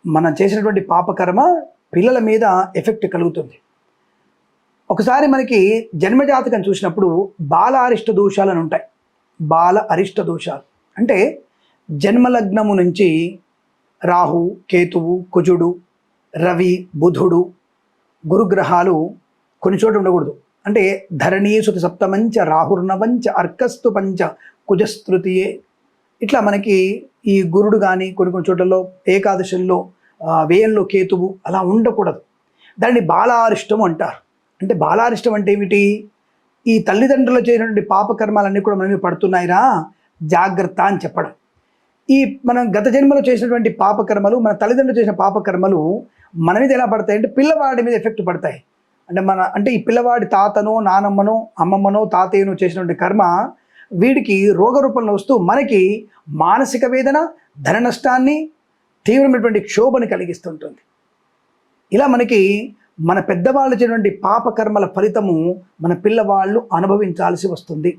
మనం చేసినటువంటి పాపకర్మ పిల్లల మీద ఎఫెక్ట్ కలుగుతుంది. ఒకసారి మనకి జన్మజాతకం చూసినప్పుడు బాల అరిష్ట దోషాలు అని ఉంటాయి. బాల అరిష్ట దోషాలు అంటే జన్మలగ్నము నుంచి రాహు, కేతువు, కుజుడు, రవి, బుధుడు, గురుగ్రహాలు కొన్ని చోట్ల ఉండకూడదు. అంటే ధరణీసుతి సప్తమంచ రాహుర్నవంచ అర్కస్తు పంచ కుజస్తృతీయే, ఇట్లా మనకి ఈ గురుడు కానీ కొన్ని చోట్లలో ఏకాదశుల్లో వ్యయంలో కేతువు అలా ఉండకూడదు. దాన్ని బాలారిష్టము అంటారు. అంటే బాలారిష్టం అంటే ఏమిటి? ఈ తల్లిదండ్రులు చేసినటువంటి పాపకర్మాలన్నీ కూడా మన మీద పడుతున్నాయిరా, జాగ్రత్త అని చెప్పడం. ఈ మనం గత జన్మలో చేసినటువంటి పాపకర్మలు, మన తల్లిదండ్రులు చేసిన పాపకర్మలు మన మీద ఎలా పడతాయి అంటే పిల్లవాడి మీద ఎఫెక్ట్ పడతాయి. అంటే ఈ పిల్లవాడి తాతనో, నానమ్మనో, అమ్మమ్మనో, తాతయ్యనో చేసినటువంటి కర్మ వీడికి రోగ రూపంలో వస్తూ మనకి మానసిక వేదన, ధన నష్టాన్ని, తీవ్రమైనటువంటి క్షోభని కలిగిస్తుంటుంది. ఇలా మనకి మన పెద్దవాళ్ళు చేసినటువంటి పాపకర్మల ఫలితము మన పిల్లవాళ్ళు అనుభవించాల్సి వస్తుంది.